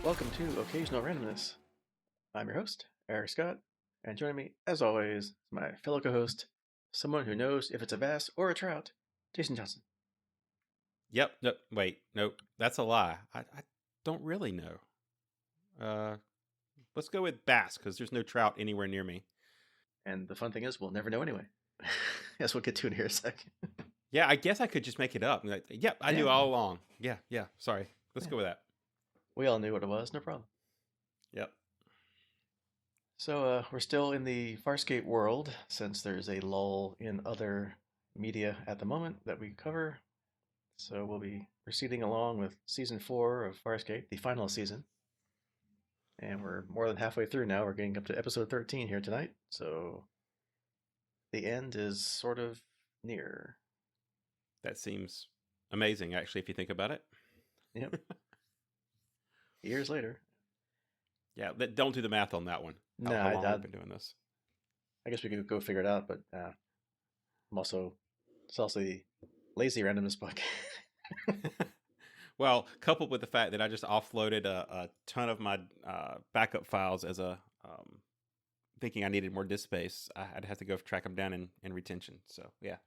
Welcome to Occasional Randomness. I'm your host, Eric Scott, and joining me, as always, is my fellow co-host, someone who knows if it's a bass or a trout, Jason Johnson. Yep. No, wait. Nope. That's a lie. I don't really know. Let's go with bass because there's no trout anywhere near me. And the fun thing is, we'll never know anyway. Yes, we'll get to it here in a second. Yeah, I guess I could just make it up. Like, yep, I knew all along. Yeah. Sorry. Let's go with that. We all knew what it was, no problem. Yep. So we're still in the Farscape world, since there's a lull in other media at the moment that we cover. So we'll be proceeding along with Season 4 of Farscape, the final season. And we're more than halfway through now. We're getting up to episode 13 here tonight. So the end is sort of near. That seems amazing, actually, if you think about it. Yep. Years later. Yeah, don't do the math on that one. No, how long have we been doing this? I guess we could go figure it out, but it's also the lazy randomness book. Well, coupled with the fact that I just offloaded a ton of my backup files as thinking I needed more disk space, I'd have to go track them down in retention. So yeah,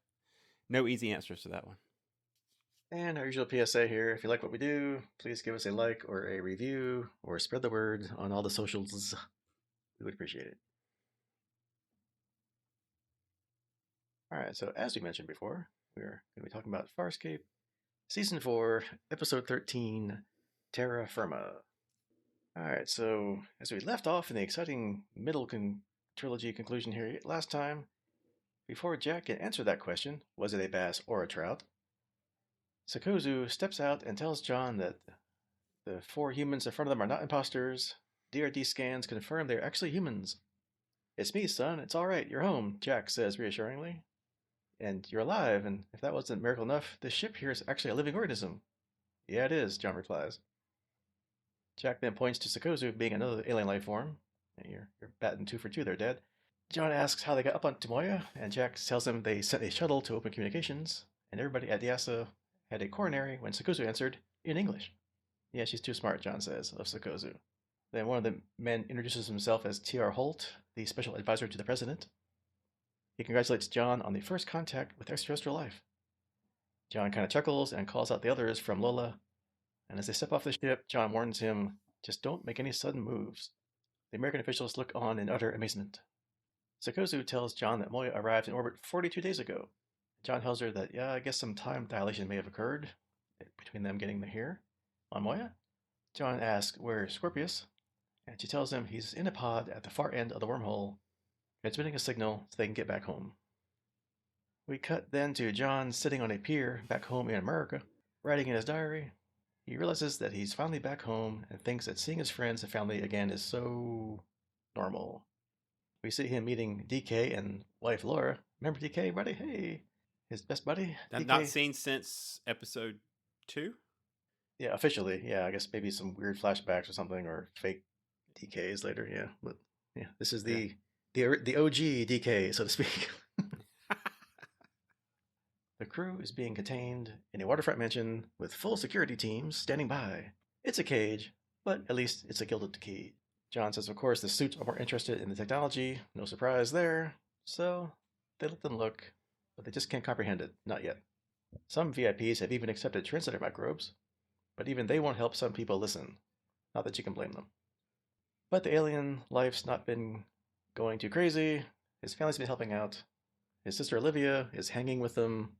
no easy answers to that one. And our usual PSA here, if you like what we do, please give us a like or a review or spread the word on all the socials. We would appreciate it. All right, so as we mentioned before, we're going to be talking about Farscape, Season 4, Episode 13, Terra Firma. All right, so as we left off in the exciting middle trilogy conclusion here last time, before Jack can answer that question, was it a bass or a trout, Sokozu steps out and tells John that the 4 humans in front of them are not imposters. DRD scans confirm they're actually humans. It's me, son. It's all right. You're home, Jack says reassuringly. And you're alive, and if that wasn't miracle enough, this ship here is actually a living organism. Yeah, it is, John replies. Jack then points to Sokozu being another alien life form. You're batting 2 for 2 there, Dad. John asks how they got up onto Moya, and Jack tells him they sent a shuttle to open communications, and everybody at Yasa had a coronary when Sokozu answered in English. Yeah, she's too smart, John says, of Sokozu. Then one of the men introduces himself as T.R. Holt, the special advisor to the president. He congratulates John on the first contact with extraterrestrial life. John kind of chuckles and calls out the others from Lola, and as they step off the ship, John warns him, just don't make any sudden moves. The American officials look on in utter amazement. Sokozu tells John that Moya arrived in orbit 42 days ago. John tells her that, yeah, I guess some time dilation may have occurred between them getting here on Moya. John asks where is Scorpius, and she tells him he's in a pod at the far end of the wormhole, transmitting a signal so they can get back home. We cut then to John sitting on a pier back home in America, writing in his diary. He realizes that he's finally back home and thinks that seeing his friends and family again is so normal. We see him meeting DK and wife Laura. Remember DK, buddy? Hey, his best buddy. I've not seen since episode 2. Yeah, officially. Yeah, I guess maybe some weird flashbacks or something, or fake DKs later. Yeah, but yeah, this is the OG DK, so to speak. The crew is being contained in a waterfront mansion with full security teams standing by. It's a cage, but at least it's a gilded key. John says, of course, the suits are more interested in the technology. No surprise there. So they let them look, but they just can't comprehend it. Not yet. Some VIPs have even accepted translator microbes, but even they won't help some people listen. Not that you can blame them. But the alien life's not been going too crazy. His family's been helping out. His sister Olivia is hanging with them.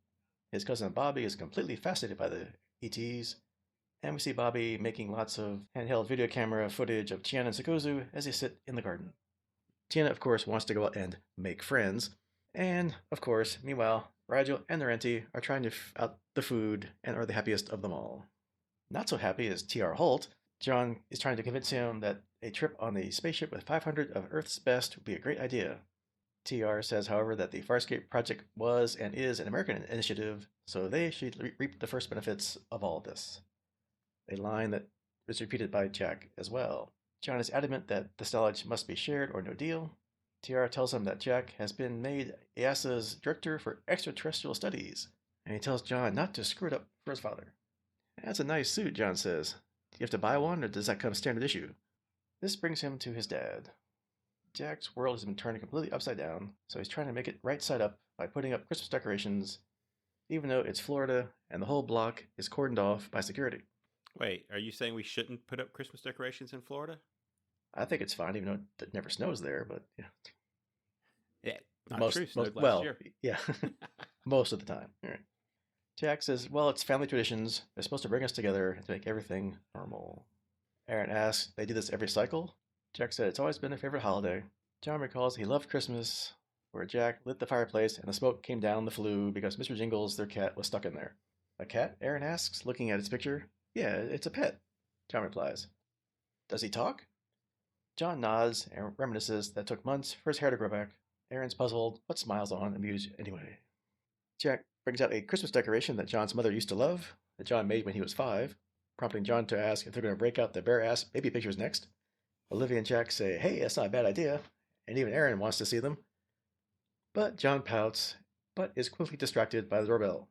His cousin Bobby is completely fascinated by the ETs. And we see Bobby making lots of handheld video camera footage of Tiana and Sokozu as they sit in the garden. Tiana, of course, wants to go out and make friends. And, of course, meanwhile, Rigel and Narenti are trying to out the food and are the happiest of them all. Not so happy is T.R. Holt. John is trying to convince him that a trip on the spaceship with 500 of Earth's best would be a great idea. TR says, however, that the Farscape Project was and is an American initiative, so they should reap the first benefits of all this. A line that is repeated by Jack as well. John is adamant that this knowledge must be shared or no deal. TR tells him that Jack has been made EASA's director for extraterrestrial studies, and he tells John not to screw it up for his father. That's a nice suit, John says. you have to buy one, or does that come standard issue? This brings him to his dad. Jack's world has been turned completely upside down, so he's trying to make it right side up by putting up Christmas decorations, even though it's Florida and the whole block is cordoned off by security. Wait, are you saying we shouldn't put up Christmas decorations in Florida? I think it's fine, even though it never snows there, but yeah. Yeah, not true. Snowed last well, year. yeah, most of the time. All right. Jack says, well, it's family traditions. They're supposed to bring us together and to make everything normal. Aeryn asks, they do this every cycle? Jack said it's always been their favorite holiday. John recalls he loved Christmas, where Jack lit the fireplace and the smoke came down the flue because Mr. Jingles, their cat, was stuck in there. A cat? Aeryn asks, looking at its picture. Yeah, it's a pet. John replies. Does he talk? John nods and reminisces that it took months for his hair to grow back. Aeryn's puzzled, but smiles on, amused anyway. Jack brings out a Christmas decoration that John's mother used to love, that John made when he was 5, prompting John to ask if they're going to break out the bare-ass baby pictures next. Olivia and Jack say, hey, that's not a bad idea, and even Aeryn wants to see them. But John pouts, but is quickly distracted by the doorbell.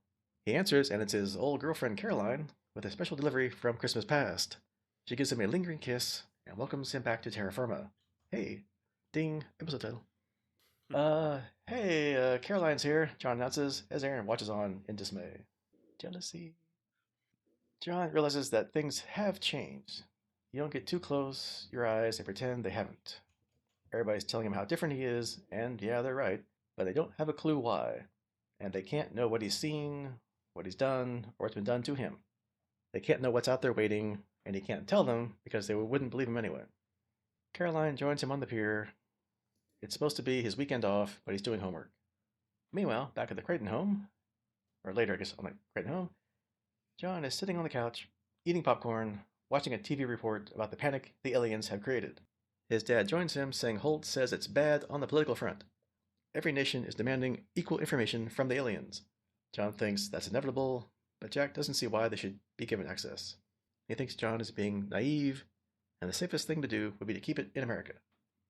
He answers, and it's his old girlfriend Caroline, with a special delivery from Christmas past. She gives him a lingering kiss and welcomes him back to Terra Firma. Hey, ding, episode title. Hey, Caroline's here, John announces as Aeryn watches on in dismay. Jealousy. John realizes that things have changed. You don't get too close your eyes and pretend they haven't. Everybody's telling him how different he is, and yeah, they're right, but they don't have a clue why. And they can't know what he's seen, what he's done, or what's been done to him. They can't know what's out there waiting, and he can't tell them because they wouldn't believe him anyway. Caroline joins him on the pier. It's supposed to be his weekend off, but he's doing homework. Meanwhile, back at the Crichton home, or later, I guess, on the Crichton home, John is sitting on the couch, eating popcorn, watching a TV report about the panic the aliens have created. His dad joins him, saying Holt says it's bad on the political front. Every nation is demanding equal information from the aliens. John thinks that's inevitable, but Jack doesn't see why they should be given access. He thinks John is being naive, and the safest thing to do would be to keep it in America.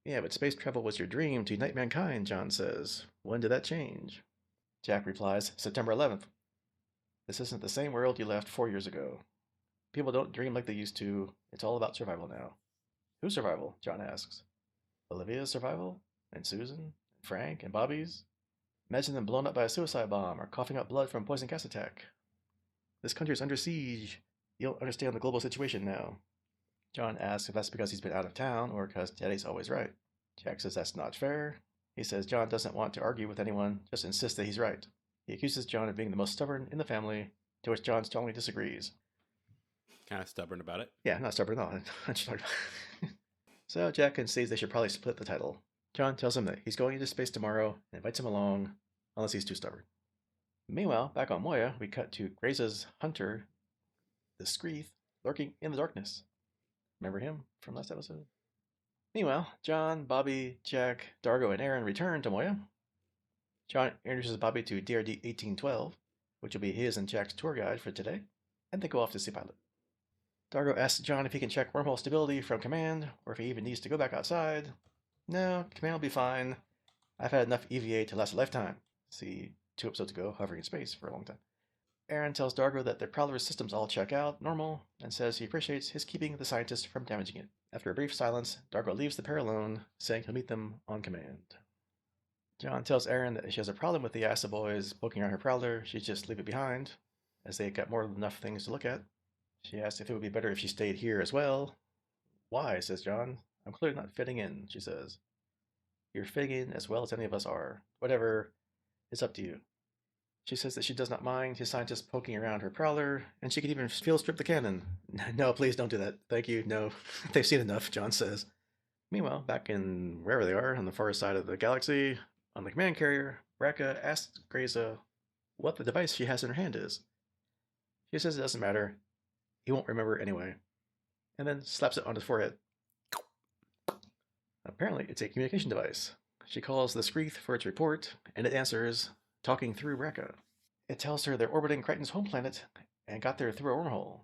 Yeah, but space travel was your dream to unite mankind, John says. When did that change? Jack replies, September 11th. This isn't the same world you left 4 years ago. People don't dream like they used to. It's all about survival now. Whose survival? John asks. Olivia's survival? And Susan? And Frank? And Bobby's? Imagine them blown up by a suicide bomb or coughing up blood from a poison gas attack. This country's under siege. You don't understand the global situation now. John asks if that's because he's been out of town or because Daddy's always right. Jack says that's not fair. He says John doesn't want to argue with anyone, just insists that he's right. He accuses John of being the most stubborn in the family, to which John strongly disagrees. Kind of stubborn about it. Yeah, not stubborn at all. So Jack concedes they should probably split the title. John tells him that he's going into space tomorrow and invites him along, unless he's too stubborn. Meanwhile, back on Moya, we cut to Grayza's hunter, the Skreeth, lurking in the darkness. Remember him from last episode? Meanwhile, John, Bobby, Jack, Dargo, and Aeryn return to Moya. John introduces Bobby to DRD 1812, which will be his and Jack's tour guide for today, and they go off to see Pilot. Dargo asks John if he can check wormhole stability from command, or if he even needs to go back outside. No, command will be fine. I've had enough EVA to last a lifetime. See 2 episodes ago, hovering in space for a long time. Aeryn tells Dargo that the Prowler's systems all check out normal, and says he appreciates his keeping the scientist from damaging it. After a brief silence, Dargo leaves the pair alone, saying he'll meet them on command. John tells Aeryn that if she has a problem with the acid boys poking around her Prowler, she'd just leave it behind, as they've got more than enough things to look at. She asks if it would be better if she stayed here as well. Why, says John. I'm clearly not fitting in, she says. You're fitting in as well as any of us are. Whatever, it's up to you. She says that she does not mind his scientists poking around her Prowler, and she could even field strip the cannon. No, please don't do that. Thank you, no. They've seen enough, John says. Meanwhile, back in wherever they are, on the far side of the galaxy, on the command carrier, Raka asks Grayza what the device she has in her hand is. She says it doesn't matter. He won't remember anyway. And then slaps it on his forehead. Apparently, it's a communication device. She calls the Skreeth for its report, and it answers, talking through Raka. It tells her they're orbiting Crichton's home planet and got there through a wormhole.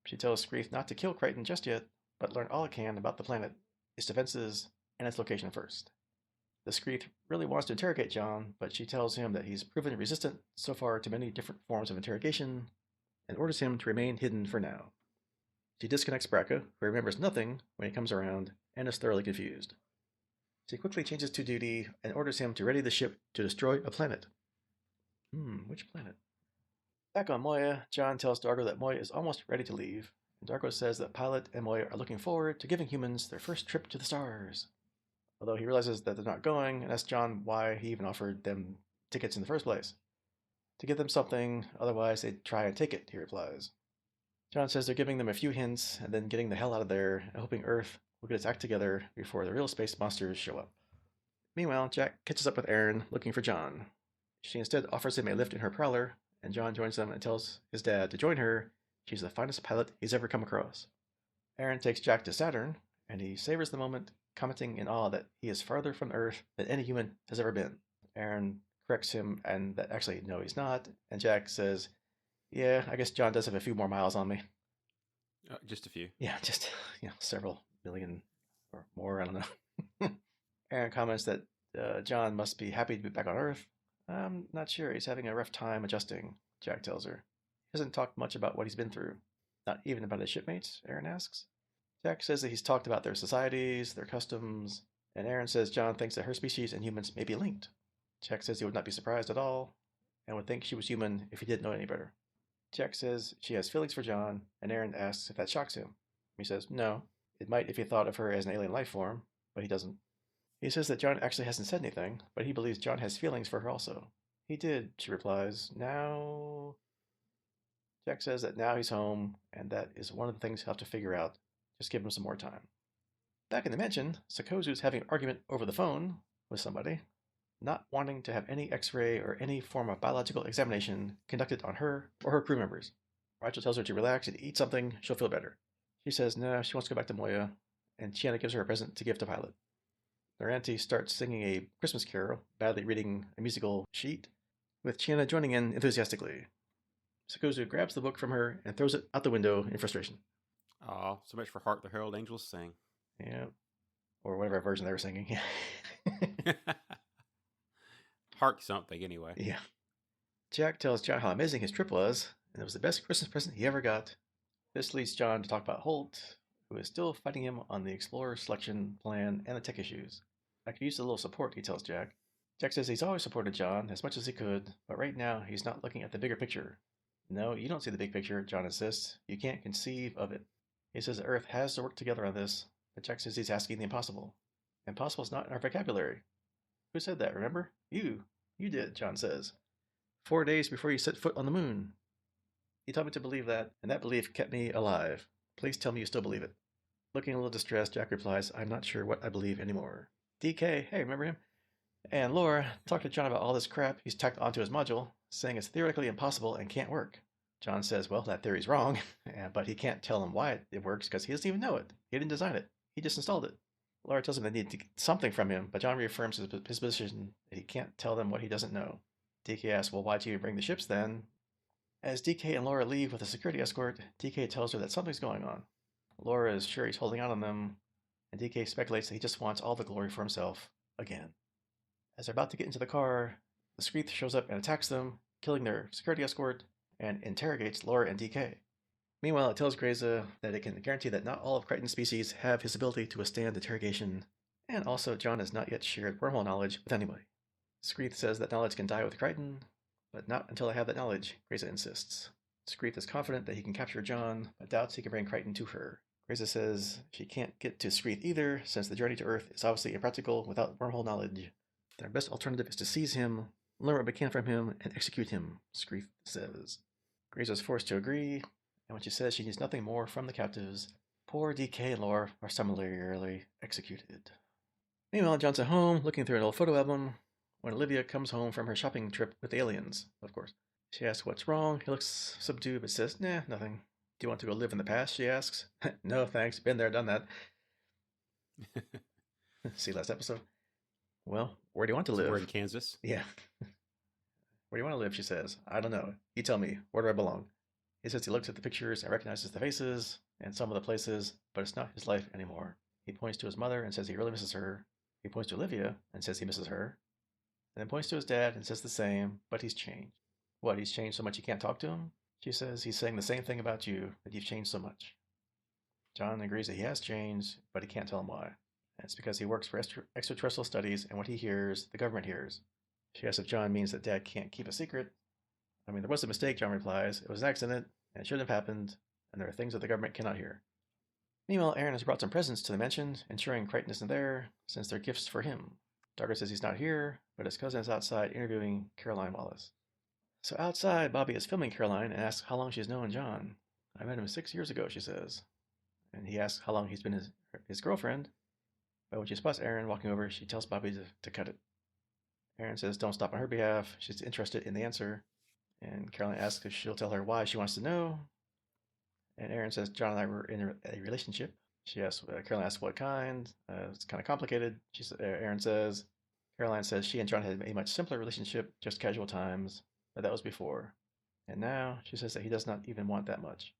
She tells Skreeth not to kill Crichton just yet, but learn all it can about the planet, its defenses, and its location first. The Skreeth really wants to interrogate John, but she tells him that he's proven resistant so far to many different forms of interrogation, and orders him to remain hidden for now. She disconnects Braca, who remembers nothing when he comes around and is thoroughly confused. She quickly changes to duty and orders him to ready the ship to destroy a planet. Which planet? Back on Moya, John tells Dargo that Moya is almost ready to leave, and Dargo says that Pilot and Moya are looking forward to giving humans their first trip to the stars. Although he realizes that they're not going, and asks John why he even offered them tickets in the first place. To give them something, otherwise they'd try and take it, he replies. John says they're giving them a few hints and then getting the hell out of there and hoping Earth will get its act together before the real space monsters show up. Meanwhile, Jack catches up with Aeryn looking for John. She instead offers him a lift in her prowler, and John joins them and tells his dad to join her. She's the finest pilot he's ever come across. Aeryn takes Jack to Saturn, and he savors the moment, commenting in awe that he is farther from Earth than any human has ever been. Aeryn corrects him, and that actually, no, he's not, and Jack says, yeah, I guess John does have a few more miles on me. Just a few. Yeah, just, several million or more, I don't know. Aeryn comments that John must be happy to be back on Earth. I'm not sure. He's having a rough time adjusting, Jack tells her. He hasn't talked much about what he's been through. Not even about his shipmates, Aeryn asks. Jack says that he's talked about their societies, their customs, and Aeryn says John thinks that her species and humans may be linked. Jack says he would not be surprised at all, and would think she was human if he didn't know any better. Jack says she has feelings for John, and Aeryn asks if that shocks him. He says no. It might if he thought of her as an alien life form, but he doesn't. He says that John actually hasn't said anything, but he believes John has feelings for her also. He did, she replies. Now... Jack says that now he's home, and that is one of the things he'll have to figure out. Just give him some more time. Back in the mansion, Sakozu's having an argument over the phone with somebody, not wanting to have any x-ray or any form of biological examination conducted on her or her crew members. Rachel tells her to relax and eat something, she'll feel better. She says no, she wants to go back to Moya, and Chiana gives her a present to give to Pilot. Their auntie starts singing a Christmas carol, badly reading a musical sheet, with Chiana joining in enthusiastically. Sakozu grabs the book from her and throws it out the window in frustration. Oh, so much for Hark the Herald Angels Sing. Yeah. Or whatever version they were singing. Hark something, anyway. Yeah. Jack tells John how amazing his trip was, and it was the best Christmas present he ever got. This leads John to talk about Holt, who is still fighting him on the Explorer selection plan and the tech issues. I could use a little support, he tells Jack. Jack says he's always supported John as much as he could, but right now he's not looking at the bigger picture. No, you don't see the big picture, John insists. You can't conceive of it. He says the Earth has to work together on this, but Jack says he's asking the impossible. Impossible's not in our vocabulary. Who said that, remember? You. You did, John says. 4 days before you set foot on the moon. He told me to believe that, and that belief kept me alive. Please tell me you still believe it. Looking a little distressed, Jack replies, I'm not sure what I believe anymore. DK, hey, remember him? And Laura talked to John about all this crap he's tacked onto his module, saying it's theoretically impossible and can't work. John says, well, that theory's wrong, but he can't tell him why it works because he doesn't even know it. He didn't design it. He just installed it. Laura tells him they need to get something from him, but John reaffirms his position that he can't tell them what he doesn't know. DK asks, well, why'd you bring the ships then? As DK and Laura leave with a security escort, DK tells her that something's going on. Laura is sure he's holding out on them, and DK speculates that he just wants all the glory for himself again. As they're about to get into the car, the Skreeth shows up and attacks them, killing their security escort, and interrogates Laura and DK. Meanwhile, it tells Grayza that it can guarantee that not all of Crichton's species have his ability to withstand interrogation, and also John has not yet shared wormhole knowledge with anybody. Skreeth says that knowledge can die with Crichton, but not until I have that knowledge, Grayza insists. Skreeth is confident that he can capture John, but doubts he can bring Crichton to her. Grayza says she can't get to Skreeth either, since the journey to Earth is obviously impractical without wormhole knowledge. Their best alternative is to seize him, learn what we can from him, and execute him, Skreeth says. Grayza is forced to agree, and when she says she needs nothing more from the captives, poor DK and Laura are summarily executed. Meanwhile, John's at home, looking through an old photo album, when Olivia comes home from her shopping trip with the aliens, of course. She asks what's wrong. He looks subdued but says, nah, nothing. Do you want to go live in the past, she asks. No, thanks. Been there, done that. See last episode? Well, where do you want to live? We're in Kansas. Yeah. Where do you want to live, she says. I don't know. You tell me. Where do I belong? He says he looks at the pictures and recognizes the faces and some of the places, but it's not his life anymore. He points to his mother and says he really misses her. He points to Olivia and says he misses her. And then points to his dad and says the same, but he's changed. What, he's changed so much you can't talk to him? She says he's saying the same thing about you, that you've changed so much. John agrees that he has changed, but he can't tell him why. And it's because he works for extraterrestrial studies, and what he hears, the government hears. She asks if John means that Dad can't keep a secret. I mean, there was a mistake, John replies. It was an accident, and it shouldn't have happened, and there are things that the government cannot hear. Meanwhile, Aeryn has brought some presents to the mansion, ensuring Crichton isn't there, since they're gifts for him. Dargo says he's not here, but his cousin is outside interviewing Caroline Wallace. So outside, Bobby is filming Caroline and asks how long she's known John. I met him 6 years ago, she says. And he asks how long he's been his girlfriend. But when she spots Aeryn walking over, she tells Bobby to cut it. Aeryn says don't stop on her behalf. She's interested in the answer. And Caroline asks if she'll tell her why she wants to know. And Aeryn says John and I were in a relationship. Caroline asks what kind. It's kind of complicated. Aeryn says, Caroline says she and John had a much simpler relationship, just casual times, but that was before. And now she says that he does not even want that much.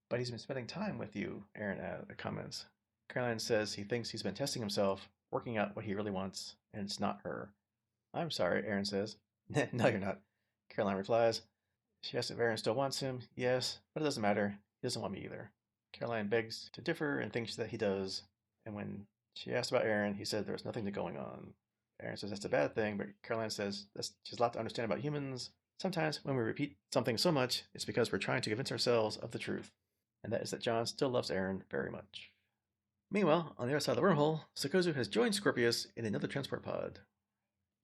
But he's been spending time with you, Aeryn comments. Caroline says he thinks he's been testing himself, working out what he really wants, and it's not her. I'm sorry, Aeryn says. No, you're not, Caroline replies. She asks if Aeryn still wants him. Yes, but it doesn't matter. He doesn't want me either. Caroline begs to differ and thinks that he does. And when she asks about Aeryn, he said there's nothing going on. Aeryn says that's a bad thing, but Caroline says she's a lot to understand about humans. Sometimes when we repeat something so much, it's because we're trying to convince ourselves of the truth. And that is that John still loves Aeryn very much. Meanwhile, on the other side of the wormhole, Sikozu has joined Scorpius in another transport pod.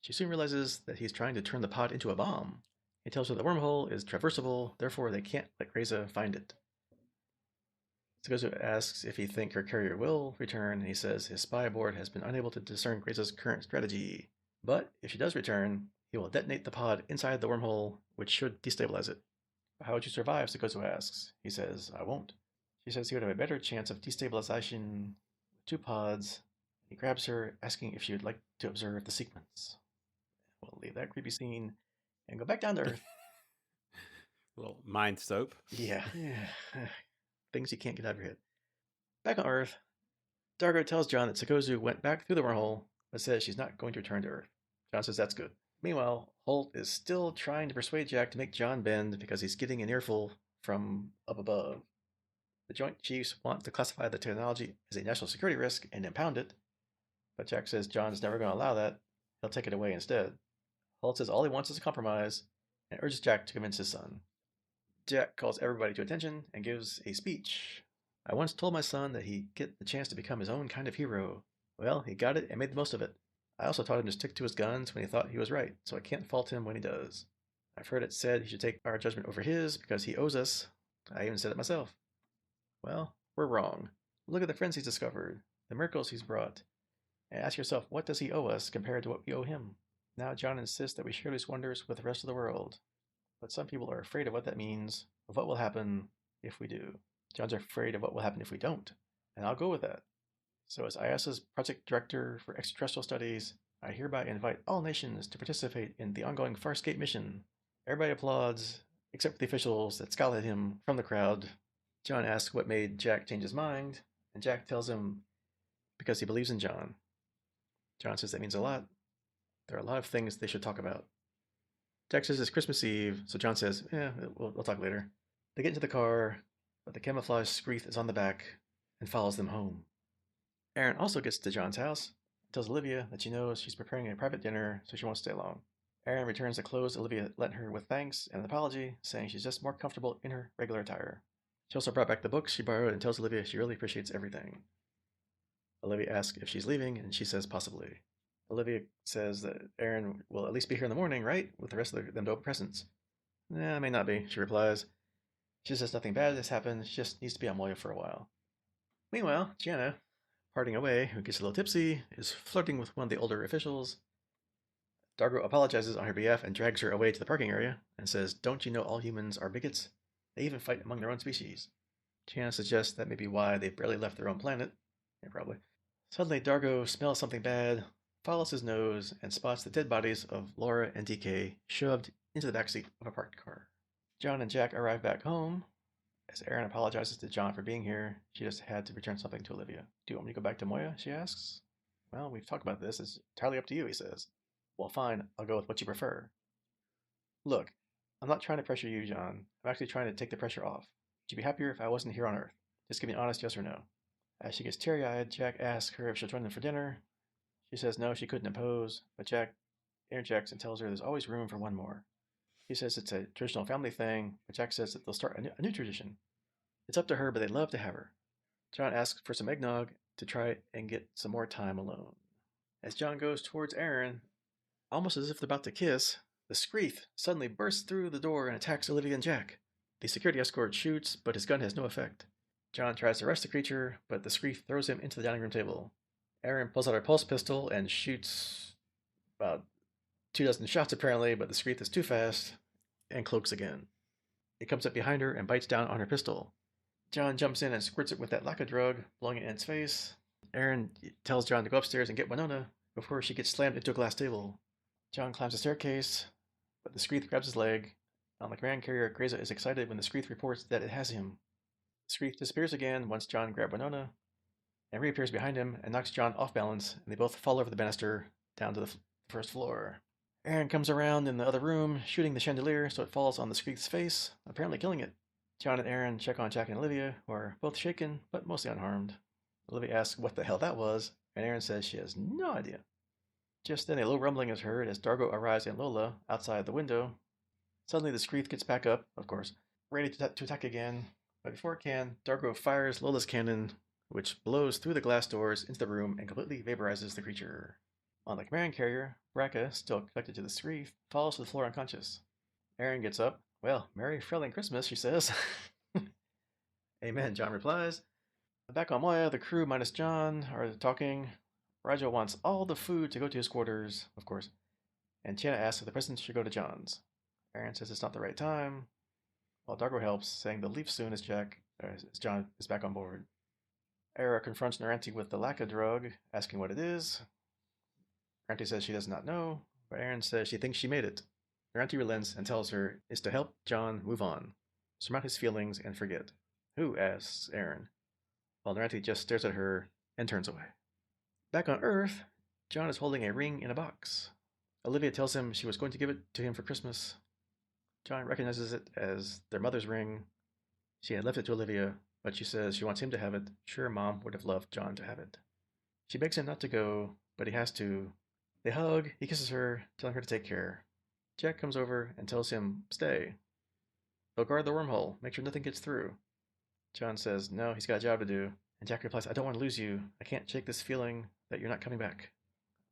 She soon realizes that he's trying to turn the pod into a bomb. He tells her the wormhole is traversable, therefore they can't let Grayza find it. Sikozu asks if he thinks her carrier will return, and he says his spy aboard has been unable to discern Grayza's current strategy. But if she does return, he will detonate the pod inside the wormhole, which should destabilize it. But how would you survive? Sikozu asks. He says, I won't. She says he would have a better chance of destabilization with 2 pods. He grabs her, asking if she would like to observe the sequence. We'll leave that creepy scene and go back down to Earth. A little mind soap. Yeah. Things you can't get out of your head. Back on Earth, Dargo tells John that Sikozu went back through the wormhole, but says she's not going to return to Earth. John says that's good. Meanwhile, Holt is still trying to persuade Jack to make John bend because he's getting an earful from up above. The Joint Chiefs want to classify the technology as a national security risk and impound it, but Jack says John is never going to allow that. He'll take it away instead. Holt says all he wants is a compromise and urges Jack to convince his son. Jack calls everybody to attention and gives a speech. I once told my son that he'd get the chance to become his own kind of hero. Well, he got it and made the most of it. I also taught him to stick to his guns when he thought he was right, so I can't fault him when he does. I've heard it said he should take our judgment over his because he owes us. I even said it myself. Well, we're wrong. Look at the friends he's discovered, the miracles he's brought, and ask yourself, what does he owe us compared to what we owe him? Now John insists that we share these wonders with the rest of the world. But some people are afraid of what that means, of what will happen if we do. John's afraid of what will happen if we don't, and I'll go with that. So as IASA's project director for extraterrestrial studies, I hereby invite all nations to participate in the ongoing Farscape mission. Everybody applauds, except for the officials that scowl at him from the crowd. John asks what made Jack change his mind, and Jack tells him because he believes in John. John says that means a lot. There are a lot of things they should talk about. Jack says it's Christmas Eve, so John says, we'll talk later. They get into the car, but the camouflage Skreeth is on the back and follows them home. Aeryn also gets to John's house, tells Olivia that she knows she's preparing a private dinner, so she won't stay long. Aeryn returns the clothes Olivia lent her with thanks and an apology, saying she's just more comfortable in her regular attire. She also brought back the books she borrowed and tells Olivia she really appreciates everything. Olivia asks if she's leaving, and she says possibly. Olivia says that Aeryn will at least be here in the morning, right? With the rest of them to open presents. Nah, may not be, she replies. She says nothing bad has happened, she just needs to be on Moya for a while. Meanwhile, Gianna, parting away, who gets a little tipsy, is flirting with one of the older officials. Dargo apologizes on her behalf and drags her away to the parking area and says, don't you know all humans are bigots? They even fight among their own species. Gianna suggests that may be why they've barely left their own planet. Yeah, probably. Suddenly, Dargo smells something bad, follows his nose, and spots the dead bodies of Laura and DK shoved into the backseat of a parked car. John and Jack arrive back home. As Aeryn apologizes to John for being here, she just had to return something to Olivia. Do you want me to go back to Moya? She asks. Well, we've talked about this. It's entirely up to you, he says. Well, fine. I'll go with what you prefer. Look, I'm not trying to pressure you, John. I'm actually trying to take the pressure off. Would you be happier if I wasn't here on Earth? Just give me an honest yes or no. As she gets teary-eyed, Jack asks her if she'll join them for dinner. She says no, she couldn't oppose, but Jack interjects and tells her there's always room for one more. She says it's a traditional family thing, but Jack says that they'll start a new tradition. It's up to her, but they'd love to have her. John asks for some eggnog to try and get some more time alone. As John goes towards Aeryn, almost as if they're about to kiss, the Skreeth suddenly bursts through the door and attacks Olivia and Jack. The security escort shoots, but his gun has no effect. John tries to arrest the creature, but the Skreeth throws him into the dining room table. Aeryn pulls out her pulse pistol and shoots about 24 shots apparently, but the Skreeth is too fast and cloaks again. It comes up behind her and bites down on her pistol. John jumps in and squirts it with that lacquer drug, blowing it in its face. Aeryn tells John to go upstairs and get Winona before she gets slammed into a glass table. John climbs the staircase, but the Skreeth grabs his leg. On the command carrier, Grayza is excited when the Skreeth reports that it has him. The Skreeth disappears again once John grabs Winona, and reappears behind him and knocks John off balance, and they both fall over the banister down to the first floor. Aeryn comes around in the other room, shooting the chandelier so it falls on the Skreeth's face, apparently killing it. John and Aeryn check on Jack and Olivia, who are both shaken, but mostly unharmed. Olivia asks what the hell that was, and Aeryn says she has no idea. Just then a low rumbling is heard as Dargo arrives and Lola outside the window. Suddenly the Skreeth gets back up, of course, ready to attack again, but before it can, Dargo fires Lola's cannon, which blows through the glass doors into the room and completely vaporizes the creature. On the command carrier, Braca, still connected to the Skreeth, falls to the floor unconscious. Aeryn gets up. Well, Merry Frelling Christmas, she says. Amen, John replies. Back on Moya, the crew minus John are talking. Rajo wants all the food to go to his quarters, of course, and Tiana asks if the presents should go to John's. Aeryn says it's not the right time, while Dargo helps, saying they'll leave soon as John is back on board. Era confronts Naranti with the lacquer drug, asking what it is. Naranti says she does not know, but Aeryn says she thinks she made it. Naranti relents and tells her it's to help John move on, surmount his feelings, and forget. Who? Asks Aeryn, while Naranti just stares at her and turns away. Back on Earth, John is holding a ring in a box. Olivia tells him she was going to give it to him for Christmas. John recognizes it as their mother's ring. She had left it to Olivia, but she says she wants him to have it. Sure, Mom would have loved John to have it. She begs him not to go, but he has to. They hug, he kisses her, telling her to take care. Jack comes over and tells him, stay. They'll guard the wormhole, make sure nothing gets through. John says, no, he's got a job to do. And Jack replies, I don't want to lose you. I can't shake this feeling that you're not coming back.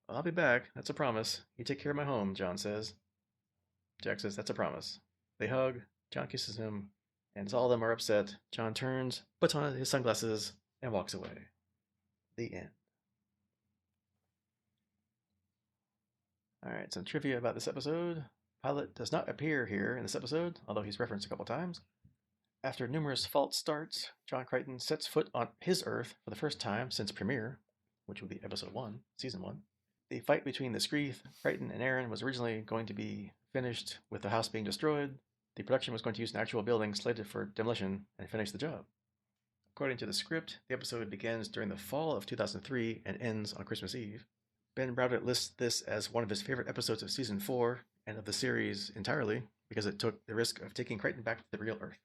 I'll be back, that's a promise. You take care of my home, John says. Jack says, that's a promise. They hug, John kisses him, and as all of them are upset, John turns, puts on his sunglasses, and walks away. The end. Alright, some trivia about this episode. Pilot does not appear here in this episode, although he's referenced a couple times. After numerous false starts, John Crichton sets foot on his Earth for the first time since premiere, which would be episode 1, season 1. The fight between the Skreeth, Crichton, and Aeryn was originally going to be finished with the house being destroyed. The production was going to use an actual building slated for demolition and finish the job. According to the script, the episode begins during the fall of 2003 and ends on Christmas Eve. Ben Browder lists this as one of his favorite episodes of season 4 and of the series entirely because it took the risk of taking Crichton back to the real Earth.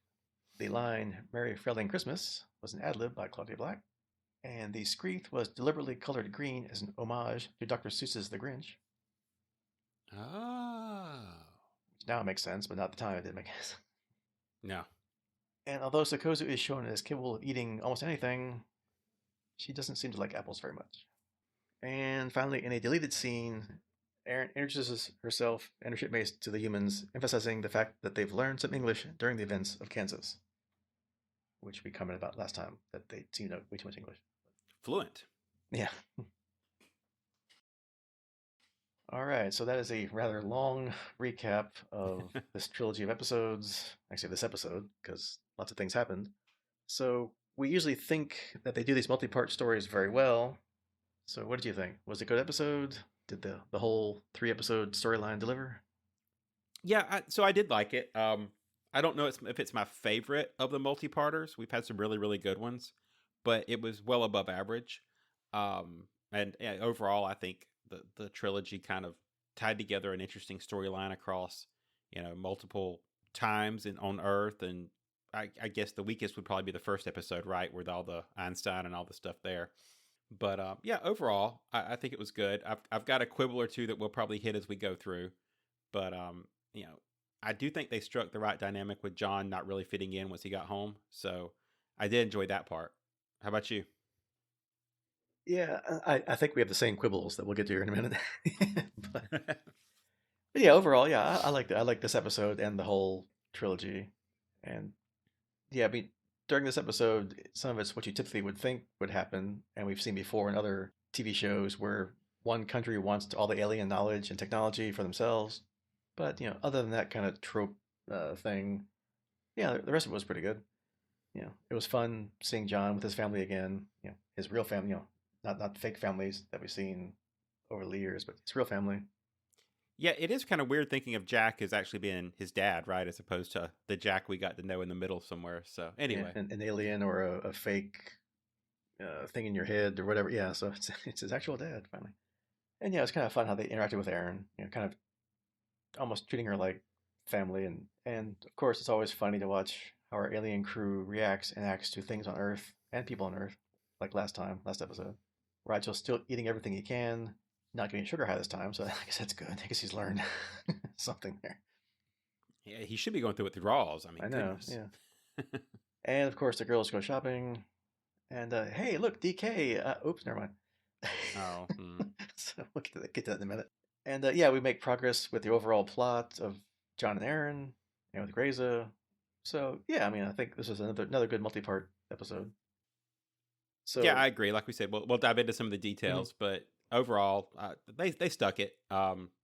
The line Merry Frelling Christmas was an ad-lib by Claudia Black, and the Skreeth was deliberately colored green as an homage to Dr. Seuss's The Grinch. Oh. Which now makes sense, but not at the time it didn't make sense. No. And although Sokozu is shown as capable of eating almost anything, she doesn't seem to like apples very much. And finally, in a deleted scene, Aeryn introduces herself and her shipmates to the humans, emphasizing the fact that they've learned some English during the events of Kansas, which we commented about last time, that they seem to know way too much English. Fluent. Yeah. All right, so that is a rather long recap of this trilogy of episodes. Actually, this episode, because lots of things happened. So we usually think that they do these multi-part stories very well. So what did you think? Was it a good episode? Did the whole 3-episode storyline deliver? Yeah, so I did like it. I don't know if it's my favorite of the multi-parters. We've had some really, really good ones, but it was well above average. And overall, I think the trilogy kind of tied together an interesting storyline across, multiple times on Earth, and I guess the weakest would probably be the first episode, right, with all the Einstein and all the stuff there. But yeah, overall, I think it was good. I've got a quibble or two that we'll probably hit as we go through, but you know, I do think they struck the right dynamic with John not really fitting in once he got home. So I did enjoy that part. How about you? Yeah, I think we have the same quibbles that we'll get to here in a minute. but, but yeah, overall, yeah, I liked it. I like this episode and the whole trilogy. And yeah, I mean, during this episode, some of it's what you typically would think would happen, and we've seen before in other TV shows where one country wants all the alien knowledge and technology for themselves. But other than that kind of trope thing, yeah, the rest of it was pretty good. It was fun seeing John with his family again. His real family. Not fake families that we've seen over the years, but his real family. Yeah, it is kind of weird thinking of Jack as actually being his dad, right, as opposed to the Jack we got to know in the middle somewhere. So Yeah, anyway, an alien or a fake thing in your head or whatever. Yeah, so it's his actual dad finally. And yeah, it's kind of fun how they interacted with Aeryn. Kind of almost treating her like family. And of course, it's always funny to watch how our alien crew reacts and acts to things on Earth and people on Earth, like last episode. Rigel's still eating everything he can, not getting sugar high this time, so I guess that's good. I guess he's learned something there. yeah, he should be going through withdrawals. I mean, I know, goodness. yeah. And of course, the girls go shopping. And hey, look, DK. Oops, never mind. Oh, So we'll get to that in a minute. And yeah, we make progress with the overall plot of John and Aeryn, with Grayza. So yeah, I mean, I think this is another good multi-part episode. yeah, So I agree. Like we said, we'll dive into some of the mhm. details, but overall, they stuck it.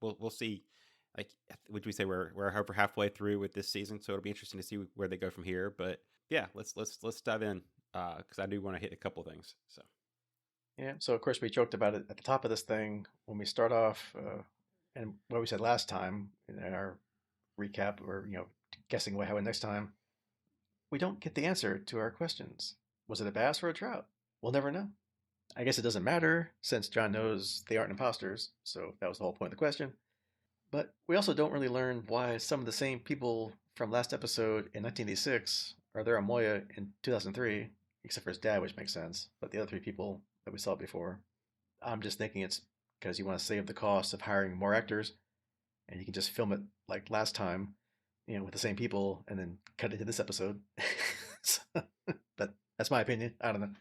We'll see. Like, would we say we're over halfway through with this season, so it'll be interesting to see where they go from here. But yeah, let's dive in because I do want to hit a couple things. So Yeah, so of course we joked about it at the top of this thing when we start off, and what we said last time in our recap, or guessing what happened next time. We don't get the answer to our questions. Was it a bass or a trout? We'll never know. I guess it doesn't matter since John knows they aren't imposters, so that was the whole point of the question. But we also don't really learn why some of the same people from last episode in 1986 are there on Moya in 2003, except for his dad, which makes sense. But the other three people that we saw before, I'm just thinking it's because you want to save the cost of hiring more actors, and you can just film it like last time, with the same people, and then cut it to this episode. So, but that's my opinion. I don't know.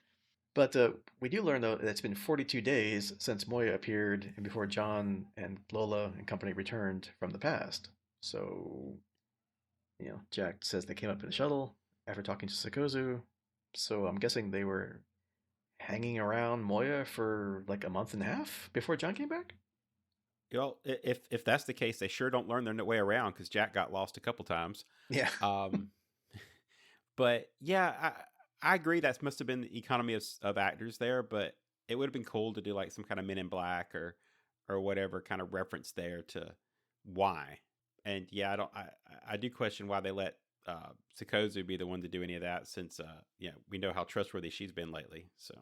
But we do learn, though, that it's been 42 days since Moya appeared and before John and Lola and company returned from the past. So, Jack says they came up in a shuttle after talking to Sakozu. So I'm guessing they were hanging around Moya for like a month and a half before John came back? if that's the case, they sure don't learn their way around because Jack got lost a couple times. Yeah. Um, but yeah, I agree that must have been the economy of actors there, but it would have been cool to do like some kind of Men in Black or whatever kind of reference there to why. And yeah, I do question why they let Sakozu be the one to do any of that since we know how trustworthy she's been lately. So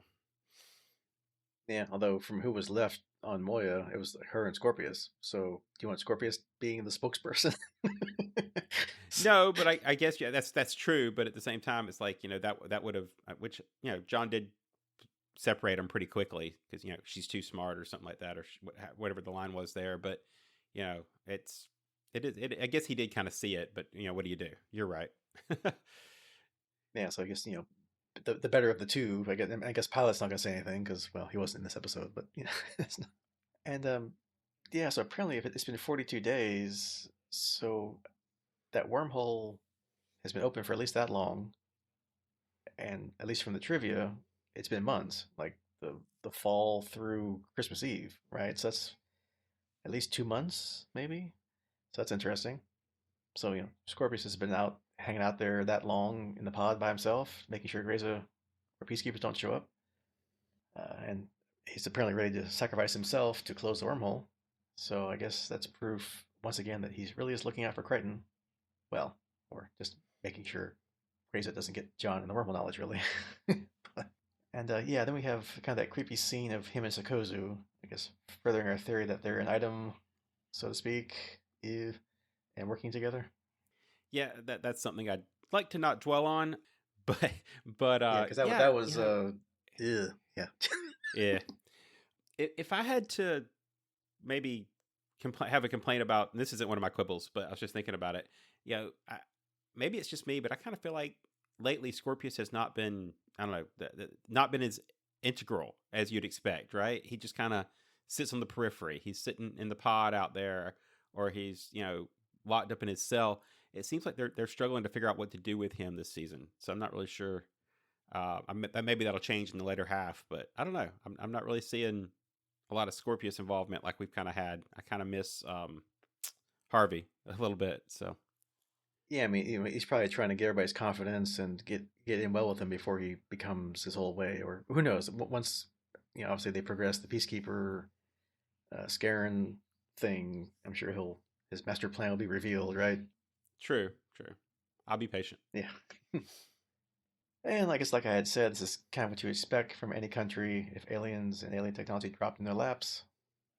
Yeah, although from who was left on Moya, it was her and Scorpius. So do you want Scorpius being the spokesperson? no, but I guess yeah, that's true. But at the same time, it's like that would have which John did separate them pretty quickly because she's too smart or something like that or whatever the line was there. But I guess he did kind of see it, but what do you do? You're right. Yeah, so I guess the better of the two. I guess Pilot's not gonna say anything because well he wasn't in this episode, but it's not. And yeah, so apparently if it's been 42 days, so that wormhole has been open for at least that long, and at least from the trivia, it's been months, like the fall through Christmas Eve, right? So that's at least 2 months, maybe. So that's interesting. So Scorpius has been out hanging out there that long in the pod by himself, making sure Grayza or peacekeepers don't show up, and he's apparently ready to sacrifice himself to close the wormhole. So I guess that's proof once again that he really is looking out for Crichton. Well, or just making sure Grayza doesn't get John in the wormhole knowledge, really. And yeah, then we have kind of that creepy scene of him and Sakozu, I guess, furthering our theory that they're an item, so to speak, and working together. Yeah, that's something like to not dwell on, but Yeah, because that yeah, that was ew, yeah. yeah. If I had to maybe have a complaint about, and this isn't one of my quibbles, but I was just thinking about it. Maybe it's just me, but I kind of feel like lately Scorpius has not been, I don't know, not been as integral as you'd expect, right? He just kind of sits on the periphery. He's sitting in the pod out there, or he's locked up in his cell. It seems like they're struggling to figure out what to do with him this season. So I'm not really sure. Maybe that'll change in the later half, but I don't know. I'm not really seeing a lot of Scorpius involvement like we've kind of had. I kind of miss Harvey a little bit. So Yeah, I mean, he's probably trying to get everybody's confidence and get in well with him before he becomes his whole way, or who knows? Once obviously they progress the Peacekeeper, Scarin thing, I'm sure his master plan will be revealed, right? true. I'll be patient. Yeah. And I guess, like I had said, this is kind of what you expect from any country. If aliens and alien technology dropped in their laps,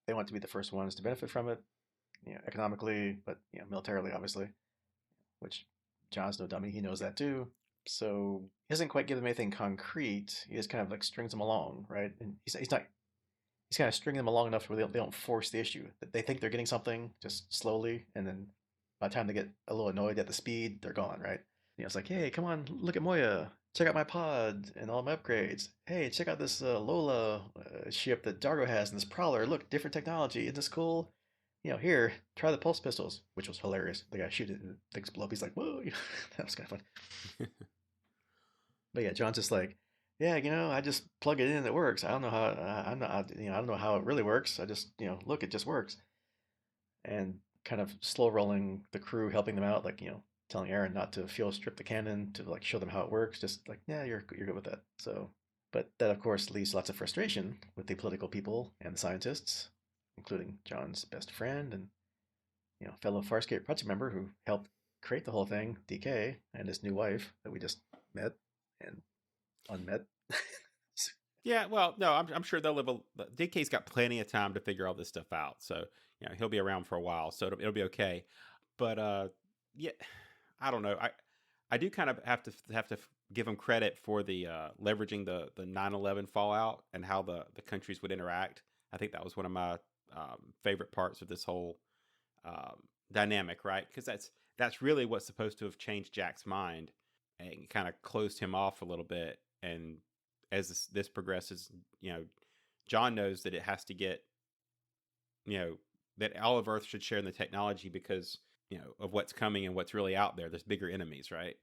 they want to be the first ones to benefit from it, economically, but militarily, obviously. Which John's no dummy; he knows that too. So he doesn't quite give them anything concrete. He just kind of like strings them along, right? And he's not he's kind of stringing them along enough where they don't force the issue. They think they're getting something just slowly, and then by the time they get a little annoyed at the speed, they're gone, right? It's like, hey, come on, look at Moya. Check out my pod and all my upgrades. Hey, check out this Lola ship that Dargo has and this Prowler. Look, different technology. Isn't this cool? Here, try the pulse pistols, which was hilarious. The guy shoot it and things blow up. He's like, whoa, that was kind of fun. But yeah, John's just like, yeah, I just plug it in and it works. I don't know how, I'm not, I don't know how it really works. I just, look, it just works. And kind of slow rolling the crew, helping them out, like, telling Aeryn not to fuel strip the cannon to like show them how it works. Just like, yeah, you're good with that. So, but that of course leaves lots of frustration with the political people and the scientists, including John's best friend and fellow Farscape Project member who helped create the whole thing, DK, and his new wife that we just met and unmet. Yeah, well, no, I'm sure they'll live. DK's got plenty of time to figure all this stuff out, so he'll be around for a while, so it'll be okay. But yeah, I don't know. I do kind of have to give him credit for the leveraging the 9/11 fallout and how the countries would interact. I think that was one of my favorite parts of this whole dynamic, right? Because that's really what's supposed to have changed Jack's mind and kind of closed him off a little bit. And as this progresses, John knows that it has to get, that all of Earth should share in the technology because of what's coming and what's really out there. There's bigger enemies, right?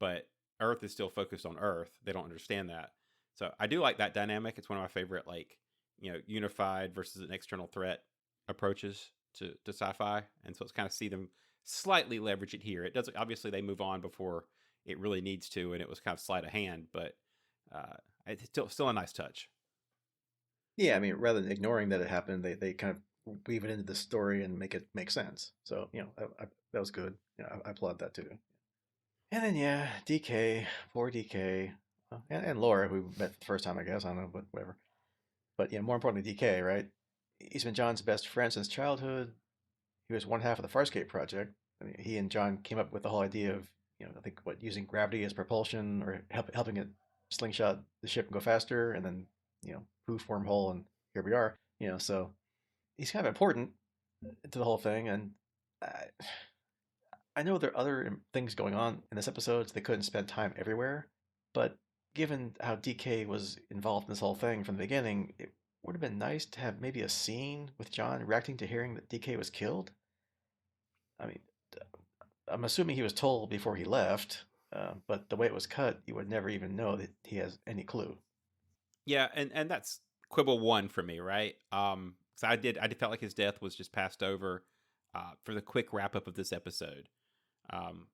But Earth is still focused on Earth. They don't understand that. So I do like that dynamic. It's one of my favorite, like, unified versus an external threat approaches to sci-fi. And so it's kind of see them slightly leverage it here. It doesn't, obviously they move on before it really needs to, and it was kind of sleight of hand, but it's still a nice touch. Yeah, I mean, rather than ignoring that it happened, they kind of weave it into the story and make it make sense. So that was good. I applaud that too. And then yeah, DK, poor DK, and Laura, who we met the first time, I guess. I don't know, but whatever. But yeah, more importantly, DK, right? He's been John's best friend since childhood. He was one half of the Farscape Project. I mean, he and John came up with the whole idea of, I think using gravity as propulsion or helping it slingshot the ship and go faster, and then poof, wormhole, and here we are. So he's kind of important to the whole thing, and I know there are other things going on in this episode, so they couldn't spend time everywhere. But given how DK was involved in this whole thing from the beginning, it would have been nice to have maybe a scene with John reacting to hearing that DK was killed. I mean, I'm assuming he was told before he left, but the way it was cut, you would never even know that he has any clue. Yeah, and that's quibble one for me, right? So I did felt like his death was just passed over for the quick wrap up of this episode.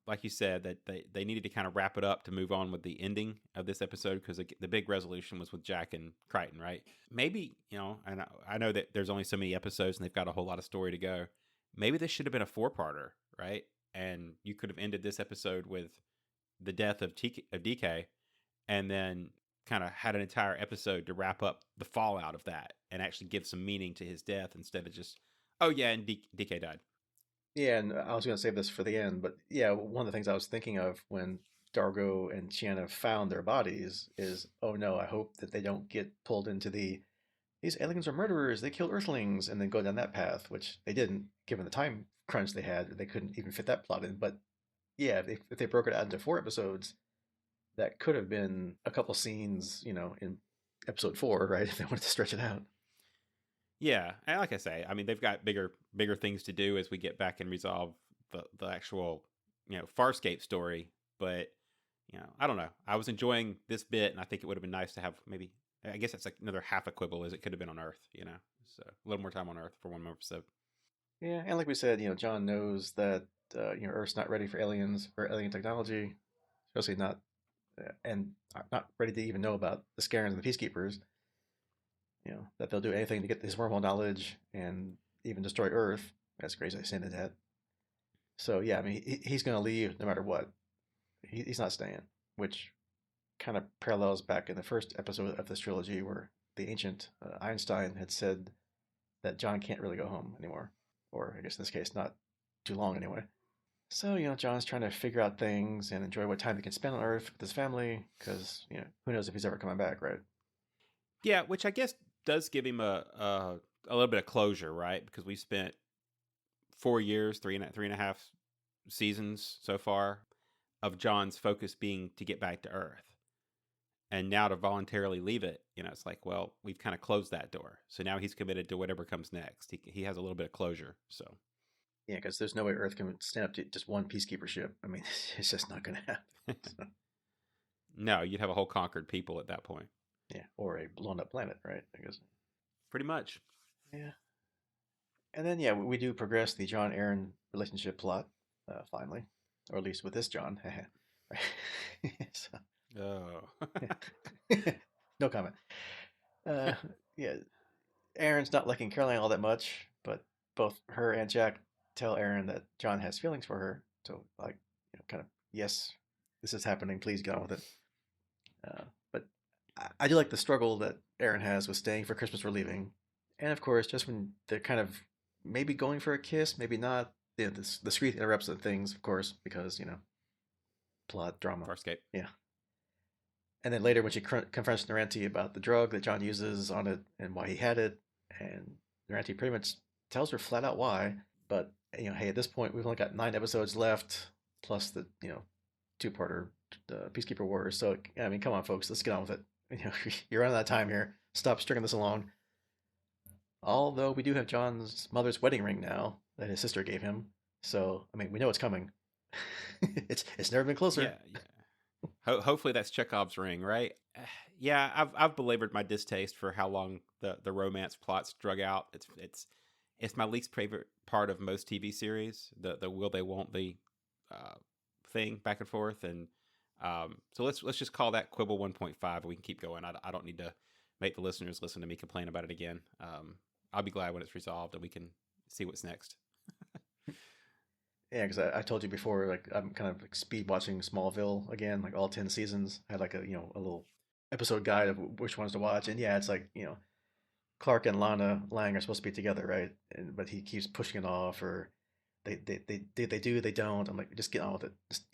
Like you said, that they needed to kind of wrap it up to move on with the ending of this episode because the big resolution was with Jack and Crichton, right? Maybe, and I know that there's only so many episodes and they've got a whole lot of story to go. Maybe this should have been a 4-parter, right? And you could have ended this episode with the death of DK and then kind of had an entire episode to wrap up the fallout of that and actually give some meaning to his death instead of just, oh yeah, and DK died. Yeah, and I was going to save this for the end, but yeah, one of the things I was thinking of when Dargo and Chiana found their bodies is, oh no, I hope that they don't get pulled into these aliens are murderers, they kill Earthlings, and then go down that path, which they didn't, given the time crunch they had. They couldn't even fit that plot in. But yeah, if they broke it out into 4 episodes, that could have been a couple scenes, in episode 4, right? If they wanted to stretch it out. Yeah, and like I say, I mean, they've got bigger things to do as we get back and resolve the actual, Farscape story. But I don't know. I was enjoying this bit, and I think it would have been nice to have maybe. I guess that's like another half a quibble as it could have been on Earth. So a little more time on Earth for one more episode. Yeah, and like we said, John knows that Earth's not ready for aliens or alien technology, especially not and not ready to even know about the Scarens and the Peacekeepers. That they'll do anything to get this wormhole knowledge and even destroy Earth, as Grayza hinted at. So yeah, I mean, he's going to leave no matter what. He's not staying, which kind of parallels back in the first episode of this trilogy where the ancient Einstein had said that John can't really go home anymore, or I guess in this case, not too long anyway. So, John's trying to figure out things and enjoy what time he can spend on Earth with his family, because, who knows if he's ever coming back, right? Yeah, which I guess does give him a little bit of closure, right? Because we spent 4 years, three and a half seasons so far of John's focus being to get back to Earth. And now to voluntarily leave it, it's like, well, we've kind of closed that door. So now he's committed to whatever comes next. He has a little bit of closure, so. Yeah, because there's no way Earth can stand up to just one peacekeeper ship. I mean, it's just not going to happen. So. No, you'd have a whole conquered people at that point. Yeah, or a blown up planet, right? I guess. Pretty much. Yeah. And then, yeah, we do progress the John-Aeryn relationship plot, finally. Or at least with this John. So. Oh. No comment. Yeah, Aeryn's not liking Caroline all that much, but both her and Jack tell Aeryn that John has feelings for her. So, like, kind of, yes, this is happening. Please get on with it. But I do like the struggle that Aeryn has with staying for Christmas or leaving. And of course, just when they're kind of maybe going for a kiss, maybe not, the Skreeth interrupts the things, of course, because, plot drama. Farscape. Yeah. And then later when she confronts Naranti about the drug that John uses on it and why he had it, and Naranti pretty much tells her flat out why. But, hey, at this point, we've only got 9 episodes left, plus the, 2-parter Peacekeeper Wars. So, I mean, come on, folks, let's get on with it. You're running out of time here. Stop stringing this along. Although we do have John's mother's wedding ring now that his sister gave him. So, I mean, we know it's coming. it's never been closer. Yeah. Hopefully that's Chekhov's ring, right? Yeah, I've belabored my distaste for how long the romance plots drug out. It's my least favorite part of most TV series. The will they won't they thing back and forth, and so let's just call that quibble 1.5. We can keep going. I don't need to make the listeners listen to me complain about it again. I'll be glad when it's resolved and we can see what's next. Yeah, because I told you before, like, I'm kind of like speed watching Smallville again, like all 10 seasons. I had like a little episode guide of which ones to watch, and yeah, it's like Clark and Lana Lang are supposed to be together, right? But he keeps pushing it off, or they do, they don't. I'm like, just get on with it. Just,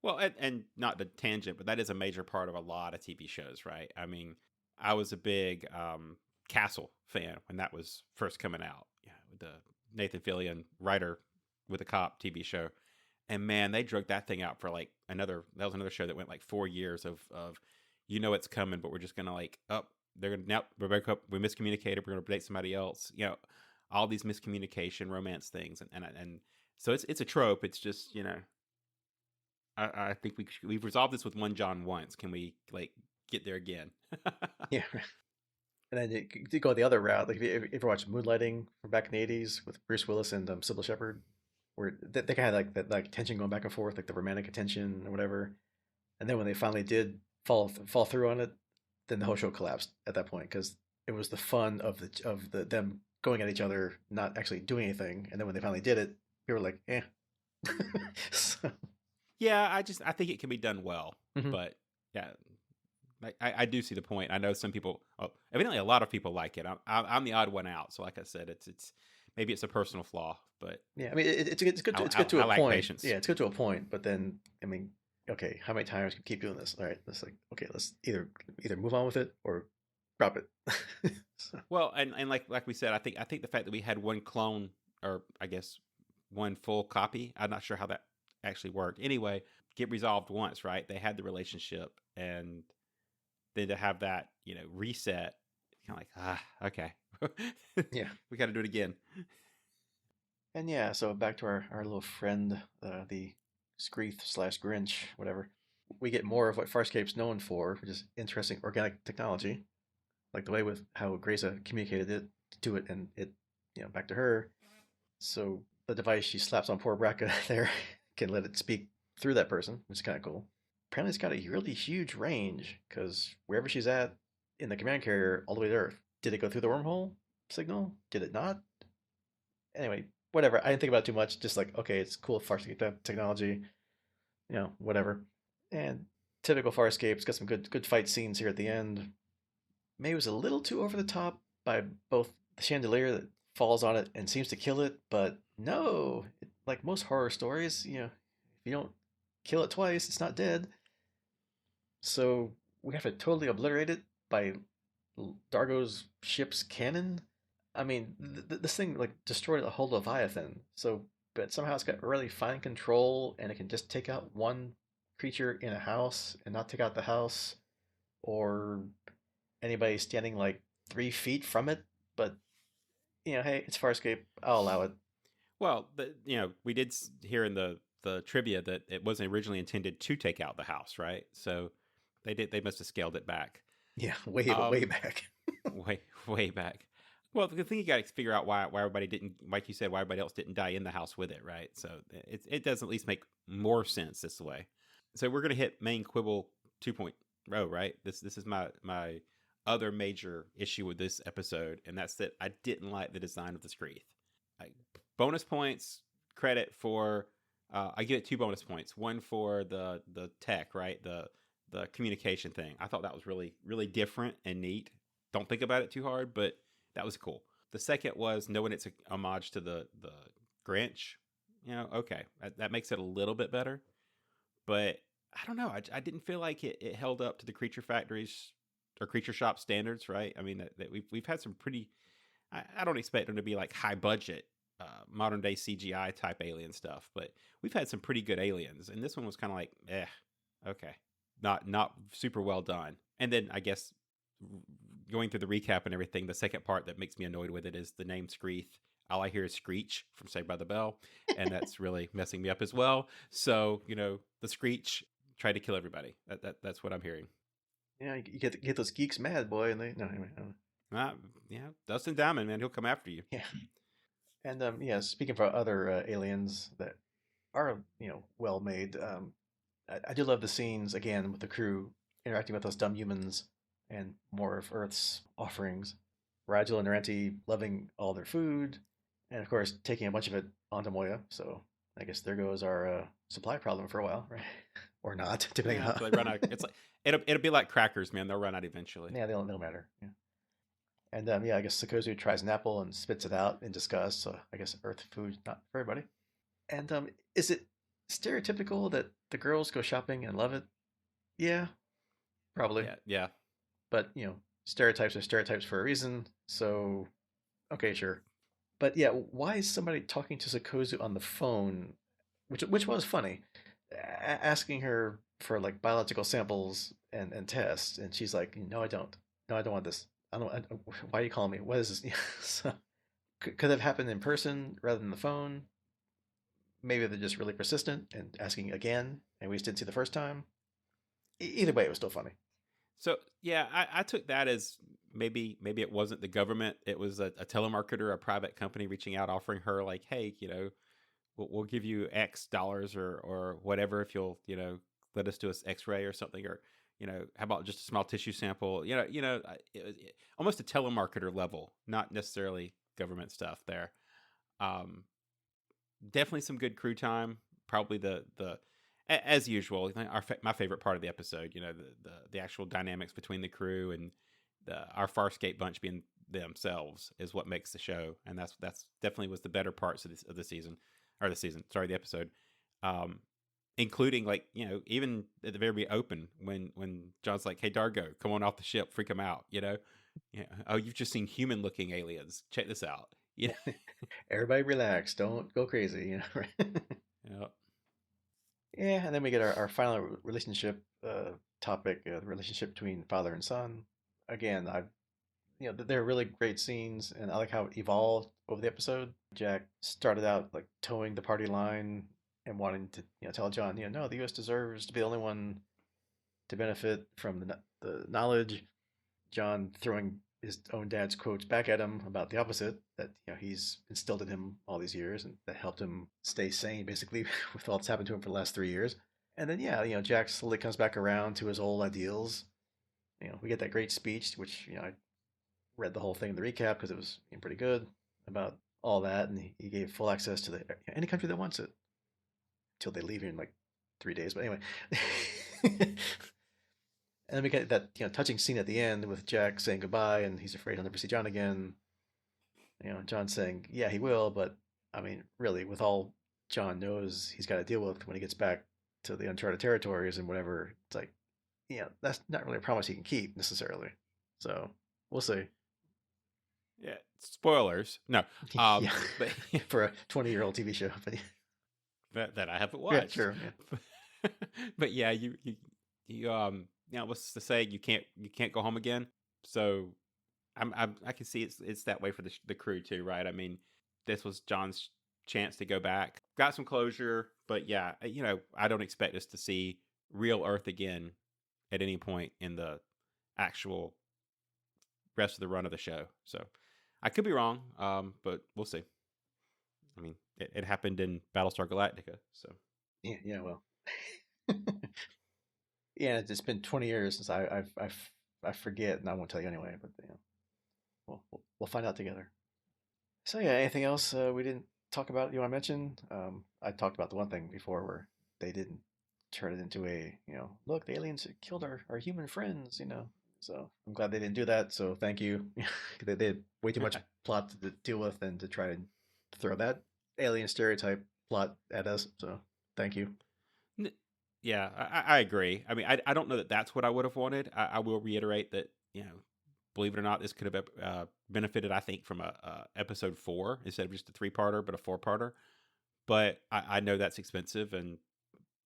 Well, and not the tangent, but that is a major part of a lot of TV shows, right? I mean, I was a big Castle fan when that was first coming out. Yeah, with the Nathan Fillion writer with a cop TV show, and man, they drug that thing out for like that was another show that went like 4 years of it's coming, but we're just gonna they're gonna now we miscommunicated, we're gonna date somebody else, all these miscommunication romance things, and so it's a trope. It's just I think we've resolved this with one John once. Can we get there again? Yeah. And then you go the other route. Like, if you ever watch Moonlighting from back in the 80s with Bruce Willis and Sybil Shepherd, where they kind of like that, like, tension going back and forth, like the romantic attention or whatever. And then when they finally did fall through on it, then the whole show collapsed at that point, because it was the fun of the them going at each other, not actually doing anything. And then when they finally did it, we were like, eh. So. Yeah, I think it can be done well, Mm-hmm. but yeah. I do see the point. I know some people, evidently a lot of people like it. I'm the odd one out. So like I said, it's maybe it's a personal flaw, but Yeah, I mean, it's good. It's good to I a lack point. patience. Yeah, it's good to a point. But then, I mean, okay, how many times can you keep doing this? All right, let's like, okay, let's either move on with it or drop it. So, Well, and like we said, I think the fact that we had one clone, or I guess one full copy, I'm not sure how that actually worked. Anyway, get resolved once, right? They had the relationship, and then to have that, reset, kind of like, okay, yeah, we got to do it again. and yeah, so back to our little friend, the Skreeth slash Grinch, whatever. We get more of what Farscape's known for, which is interesting organic technology, like the way with how Grayza communicated it to it, and it, back to her. So the device she slaps on poor Braca there can let it speak through that person, which is kind of cool. Apparently, it's got a really huge range because wherever she's at in the command carrier, all the way to Earth. Did it go through the wormhole signal? Did it not? Anyway, whatever. I didn't think about it too much. Just like, okay, it's cool Farscape technology, whatever. And typical Farscape. It's got some good fight scenes here at the end. Maybe it was a little too over the top by both the chandelier that falls on it and seems to kill it, but no, like most horror stories, if you don't kill it twice, it's not dead. So we have to totally obliterate it by Dargo's ship's cannon. I mean, this thing like destroyed a whole Leviathan. So, but somehow it's got really fine control, and it can just take out one creature in a house and not take out the house, or anybody standing like 3 feet from it. But hey, it's Farscape. I'll allow it. Well, we did hear in the trivia that it wasn't originally intended to take out the house, right? So they must have scaled it back. Yeah, way back. way back. Well, the thing you got to figure out why everybody didn't, like you said, why everybody else didn't die in the house with it, right? So it does at least make more sense this way. So we're gonna hit main quibble 2.0, right? This is my other major issue with this episode, and that's that I didn't like the design of the Skreeth. Bonus points credit for I give it 2 bonus points. One for the tech, right? The communication thing. I thought that was really really different and neat. Don't think about it too hard, but that was cool. The second was knowing it's a homage to the Grinch. Okay, that makes it a little bit better, but I don't know. I didn't feel like it held up to the Creature Factories or Creature Shop standards, right? I mean, that we've had some pretty. I don't expect them to be like high budget, modern day CGI type alien stuff, but we've had some pretty good aliens, and this one was kind of like, okay, not super well done. And then I guess going through the recap and everything, the second part that makes me annoyed with it is the name Skreeth. All I hear is Screech from Saved by the Bell, and that's really messing me up as well. So the Screech tried to kill everybody. That's what I'm hearing. Yeah, you get those geeks mad, boy, and they no anyway. Yeah, Dustin Diamond, man, he'll come after you. Yeah, and yeah. Speaking for other aliens that are well made, I do love the scenes again with the crew interacting with those dumb humans and more of Earth's offerings. Rigel and Naranti loving all their food, and of course taking a bunch of it onto Moya. So I guess there goes our supply problem for a while, right? Or not, depending Yeah, on until they run out. It's like it'll be like crackers, man. They'll run out eventually. yeah, they'll matter. Yeah. And yeah, I guess Sakozu tries an apple and spits it out in disgust. So I guess Earth food not for everybody. And is it stereotypical that the girls go shopping and love it? Yeah, probably. Yeah. But stereotypes are stereotypes for a reason. So okay, sure. But yeah, why is somebody talking to Sakozu on the phone, which was funny, asking her for like biological samples and tests, and she's like, no, I don't. No, I don't want this. Why are you calling me? What is this? So, could have happened in person rather than the phone. Maybe they're just really persistent and asking again, and we just didn't see the first time. Either way, it was still funny. So yeah, I took that as maybe it wasn't the government. It was a telemarketer, a private company reaching out, offering her like, hey, we'll give you X dollars or whatever if you'll let us do an X-ray or something, or how about just a small tissue sample? Almost a telemarketer level, not necessarily government stuff there. Definitely some good crew time. Probably the as usual, my favorite part of the episode. The actual dynamics between the crew and our Farscape bunch being themselves is what makes the show, and that's definitely was the better parts of the season, or the episode, including, like, even at the very open when John's like, "Hey, Dargo, come on off the ship, freak him out," Yeah. Oh, you've just seen human looking aliens. Check this out. Everybody relax. Don't go crazy. Yeah. Yeah, and then we get our final relationship topic, the relationship between father and son. Again, they're really great scenes, and I like how it evolved over the episode. Jack started out like towing the party line and wanting to, tell John, no, the U.S. deserves to be the only one to benefit from the knowledge. John throwing his own dad's quotes back at him about the opposite, that he's instilled in him all these years, and that helped him stay sane basically with all that's happened to him for the last 3 years. And then Jack slowly comes back around to his old ideals. We get that great speech, which I read the whole thing in the recap because it was pretty good about all that, and he gave full access to any country that wants it until they leave here in like 3 days. But anyway, and then we get that touching scene at the end with Jack saying goodbye, and he's afraid he'll never see John again. John saying, "Yeah, he will," but I mean, really, with all John knows he's got to deal with when he gets back to the uncharted territories and whatever, it's like, that's not really a promise he can keep necessarily. So we'll see. Yeah, spoilers. No, Yeah, but for a 20-year-old TV show, but that I haven't yeah, watched. sure. Yeah. But yeah, you what's to say, you can't go home again. So I can see it's that way for the crew too, right? I mean, this was John's chance to go back, got some closure, but yeah, I don't expect us to see real Earth again at any point in the actual rest of the run of the show. So I could be wrong, but we'll see. I mean, it happened in Battlestar Galactica, so Yeah, well, yeah, it's been 20 years since I forget, and I won't tell you anyway. But we'll find out together. So yeah, anything else we didn't talk about you want to mention? I talked about the one thing before where they didn't turn it into a look, the aliens killed our human friends. So I'm glad they didn't do that. So thank you. They had way too much plot to deal with and to try and throw that alien stereotype plot at us. So thank you. Yeah, I agree. I mean, I don't know that that's what I would have wanted. I will reiterate that, believe it or not, this could have benefited, I think, from a episode 4 instead of just a 3-parter, but a 4-parter. But I know that's expensive, and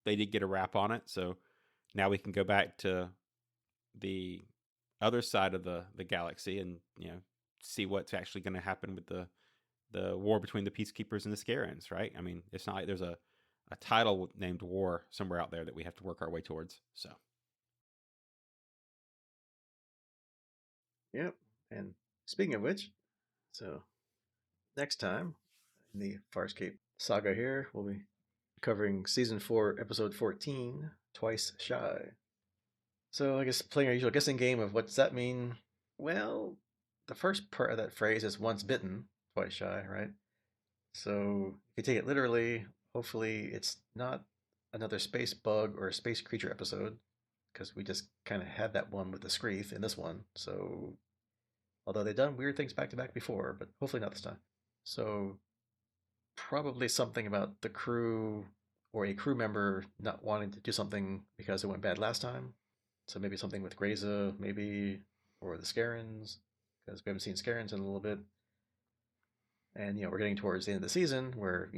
they did get a wrap on it. So now we can go back to the other side of the galaxy and see what's actually going to happen with the war between the Peacekeepers and the Scarens, right? I mean, it's not like there's a title named War somewhere out there that we have to work our way towards. So, yep. And speaking of which, so next time in the Farscape saga here, we'll be covering season 4, episode 14, Twice Shy. So I guess playing our usual guessing game of what does that mean? Well, the first part of that phrase is once bitten, twice shy, right? So if you take it literally, hopefully it's not another space bug or a space creature episode, because we just kind of had that one with the Skreeth in this one. So although they've done weird things back to back before, but hopefully not this time. So probably something about the crew or a crew member not wanting to do something because it went bad last time. So maybe something with Grayza, maybe, or the Scarens, because we haven't seen Scarens in a little bit. And we're getting towards the end of the season where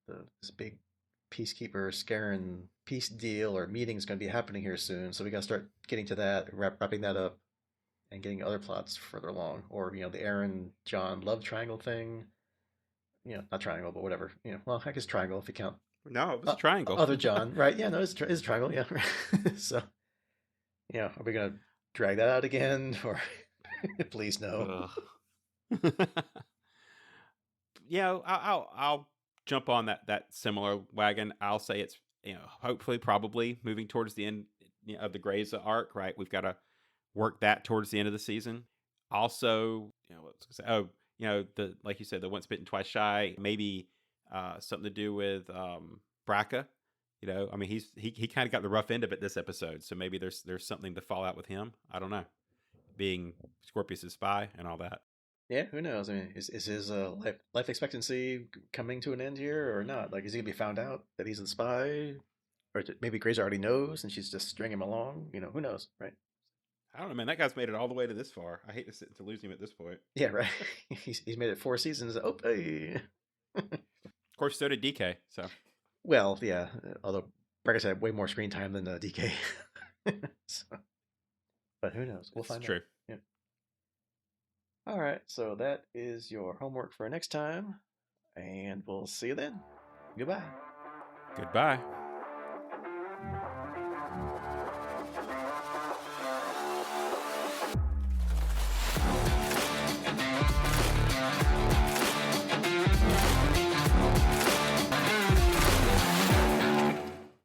this big peacekeeper Skaren peace deal or meeting is going to be happening here soon. So we got to start getting to that, wrapping that up, and getting other plots further along. Or the Aeryn John love triangle thing. Not triangle, but whatever. Well, I guess triangle if you count. No, it was a triangle. Other John, right? Yeah, no, it's a triangle. Yeah. So, are we gonna drag that out again, or please no? Yeah, I'll jump on that similar wagon. I'll say it's hopefully probably moving towards the end of the Grayza arc. Right, we've got to work that towards the end of the season. Also, the like you said, the once bitten twice shy. Maybe something to do with Braca. I mean, he kind of got the rough end of it this episode, so maybe there's something to fall out with him. I don't know. being Scorpius's spy and all that. Yeah, who knows? I mean, is his life expectancy coming to an end here or not? Like, is he gonna be found out that he's the spy, or maybe Grayza already knows and she's just stringing him along? You know, who knows, right? I don't know, man. That guy's made it all the way to this far. I hate to lose him at this point. Yeah, right. He's made it 4 seasons. Oh, hey. Of course, so did DK. So, Well, yeah. Although Brackets had way more screen time than DK. So, but who knows? We'll it's find true. out. Yeah. All right. So that is your homework for next time, and we'll see you then. Goodbye. Goodbye.